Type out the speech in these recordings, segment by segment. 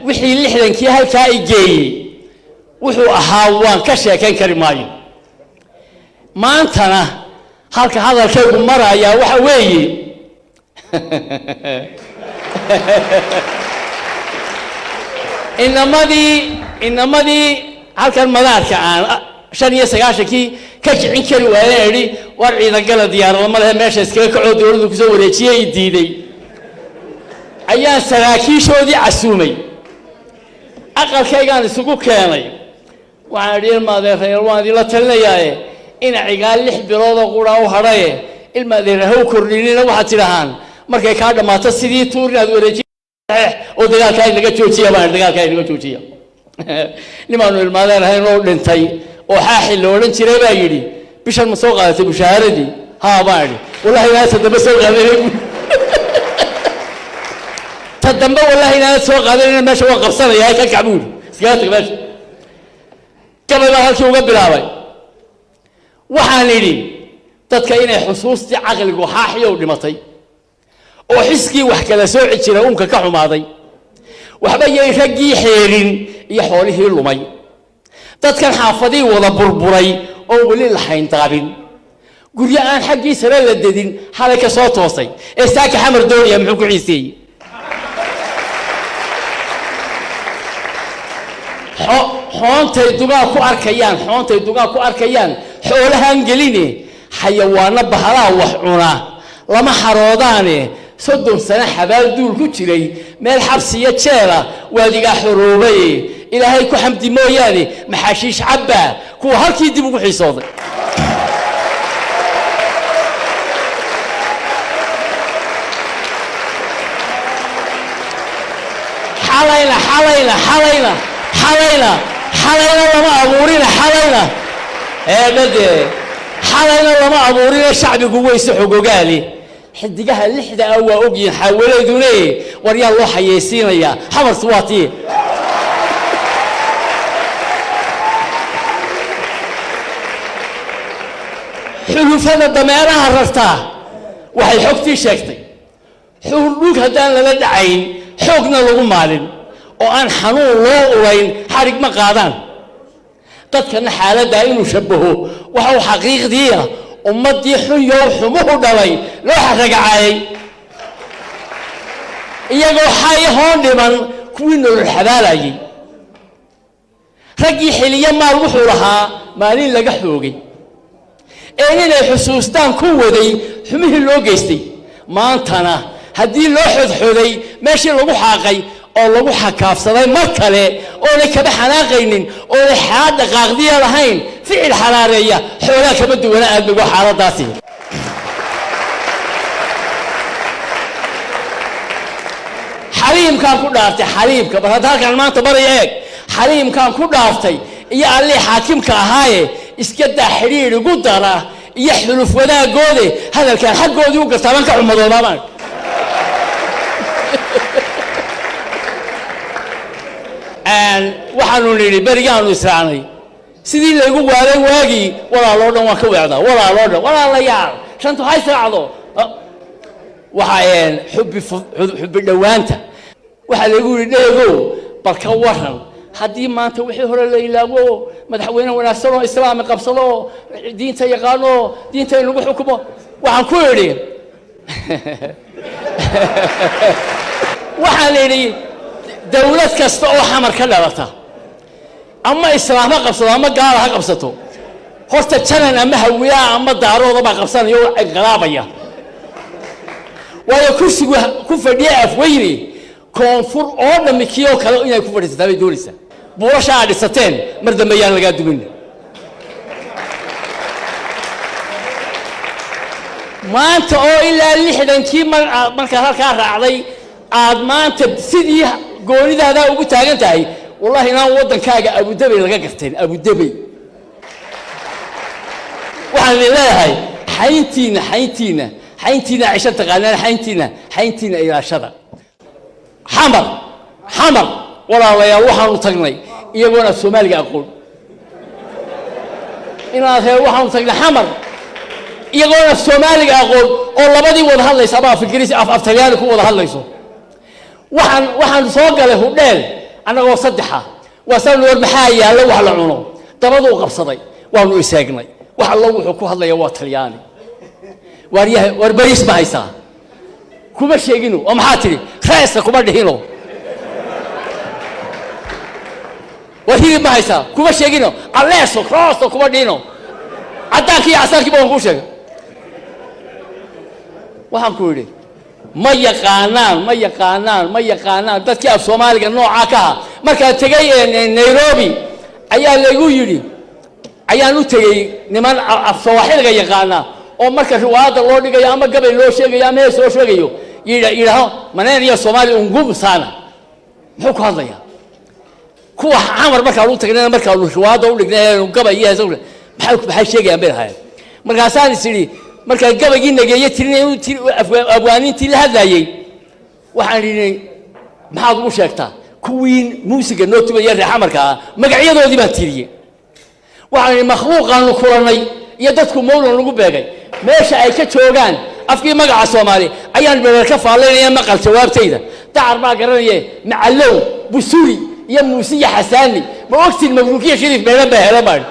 wixii lixdankii halkaa ay geeyey wuxuu ahaa waan ka sheekayn kari maayo maantana halka hadalkaygu maraya waxa weeye inamadii halkan madaarka aan 95kii ka jicin kari waayeen yiri war ciidan gala diyaarada ma leh meesha iskaga kaco dawladdu ku soo wareejiyay diiday ayaan saraakiishoodii casuumay aqalkaygaan isugu keenay waxaan idhi ilmaadeer waan idin la talinayaa in cigaal 6 bilood oo qura u hadhay ilmaadeer ha u kordhinina waxa tirahaan markay ka dhamaato sidii tuurinaad wareejiyay oo dagaalka inaga joojiya baan dagaalka inaga joojiya nimaanu ilmaadeer ahayn oo dhintay oo xaaxil loo oran jiray baa yiri bishan ma soo qaadatay bushaaradii ها باردي والله لا تدبر سوق هذا تدبر والله لا سوق هذا ما شو قبصنا يا كعبول سيادتك باش قبل ما هالشيء قبل هواي وحانيني تتكين حصوصتي عقل وحاحي ودمطي وحسكي وحكى سوع تشيل أمك كحو ماضي وحبي يرجي حيرين يحوله اللمي تتكن حافظي ولا بربري أو ولي الحين طابين قل يا أنا حقي سرال الدين حالك صوت وصي استاك حمر دنيا محوك عيسي حونتي دوغاكو أركيان حونتي دوغاكو أركيان حولها انجليني حيوان بحرا وحونا لما حروداني صدم سنة حبال دول كتيري مال حبسية تشيرا واديقا حروبي إلهي كو حمدي موياني محاشيش عبا كو هالكي دي بقو حيصوضي حالينا حالينا حالينا حالينا حالينا لما أبورينا حالينا إيه بدي حالينا لما أبورينا الشعب قويس حقوقالي حدقها اللحدة أو أوجي حاولي دوني وريا الله حيسينا يا حمر صواتي حلو فانا دميرها الرفتاه وحي حكتي شاكتي حلوك هدان لنا عين حوقنا لغو مالين وأن حنون الله أولين حارق ما قادان قد كان حالة دائما شبهه وحو حقيق ديه أمدي حيو وحموه دلي لو حرق عاي إياقو حي هون لمن كوينو الحبالي رقي حليا ما روحو لها مالين لقا حوقي إينينا حسوستان كوه دي حميه اللوغيستي ما انتنا هدي لو حذحذي ماشي لغو حاقي oo lagu xakaafsaday mar kale oo la kaba xanaaqaynin oo la xaad qaaqdiya lahayn ficil xalaareeya xoolaha kaba duwan aad lagu xaaladaasi xariimkan ku dhaartay xariimka bal halkan maanta bari eeg xariimkan ku dhaartay iyo alle xaakimka ahaaye iska daa xiriir ugu dara iyo xuluf wadaagooda hadalkan xaqoodii u gartaaban ka xumadoodaan waxaanu nidhi berigaanu israacnay sidii laygu waaday waagii walaaloo dhan waan ka weecdaa walaaloo dhan walaalayaal shantu hay israacdo waxaa xubbi dhowaanta waxaa laygu yidhi dheegow bal ka waran haddii maanta wixii hore la ilaago madaxweyne wanaagsan oo islaami qabsado oo diinta yaqaano oo diinta in lagu xukumo waxaan ku idhi waxaan idhi dawlad kasta oo xamar ka dhalata ama islaam ha qabsato ama gaal ha qabsato horta janan ama hawiyaa ama daarooda ba qabsanaya oo inqilaabaya waayo kursigu ku fadhiya afweyne koonfur oo dhamikiyo kale inay ku fadhiisataa bay doonaysaa buulasha aad dhisateen mar dambe yaan laga dumin maanta oo ilaa 60kii marka halka raacday aad maanta sidii goonidaada ugu taagan tahay wallahi inaan wadankaaga Abu Dhabi laga garteen Abu Dhabi waxaan leeyahay xayntiina عيشان تقالنا حينتينا إلى شذا حمر ولا يا وحنا نطقني يبغون السومالي أقول إن هذا وحنا نطقنا حمر يبغون السومالي أقول والله بدي وضح الله يسمع في الجريس أفتريانك وضح الله يسوع waxaan soo galay hudheel annagoo saddexa waasaan war maxaa yaalla wax la cuno dabaduu qabsaday waanu isaagnay wax alla wuxuu ku hadlaya waa talyaani war bariis ma haysaa kuma sheegino oo maxaa tidhi reesa kuma dhihino war hilib ma haysaa kuma sheegino alleeso kroosto kuma dhihino caddaankii iyo casaankii baan kuu sheegay waxaan ku yidhi ma yaqaanaan dadkii af soomaaliga noocaa ka aha markaan tegay nairobi ayaa laygu yidhi ayaan u tegey niman af sawaaxiliga yaqaana oo marka riwaayadda loo dhigayo ama gabay loo sheegayo ama hees loo sheegayo yidhaaho maneen iyo soomaali ungum saana muxuu ku hadlayaa kuwa camar markaan u tagnayna markaanu riwaayadda u dhignay gabay iyo hees maxay sheegayaan bay lahaayeen markaasaan is idhi markaan gabaygii nageeye tirinay abwaaniintii la hadlaayey waxaan idhi maxaad ugu sheegtaa kuwii muusiga noo tubaya reer xamarka ah magacyadoodii baan tiriyey waxaan idhi makhluuqaanu kulannay iyo dadku mawlan lagu beegay meesha ay ka joogaan afkii magaca soomaali ayaan bereer ka faallaynaya maqal jawaabtayda dacar baa garanaye macallow busuri iyo muusiya xasaani ma ogtiin mabruukiya shariif meelan baa hela baan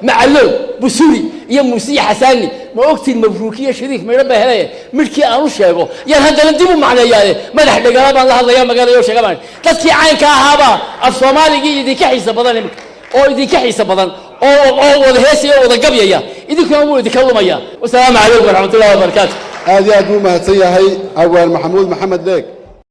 macallow busuri iyo muusiya xasaani ma ogtiin mabruukiya shariif meelan baa helaya midkii aan u sheego yaan haddana dib u macneeyaade madax dhegala baan la hadlaya magaalada oo sheega baan dadkii caynka ahaabaa af soomaaligii idinka xiisa badan oo idinka xiisa badan oo wada heesaya oo wada gabyaya idinkuna wuu idinka lumaya wasalaamu calaykum waraxmatullahi wabarakaatu aad iyo aad buu mahadsan yahay awaan maxamuud maxamed deeg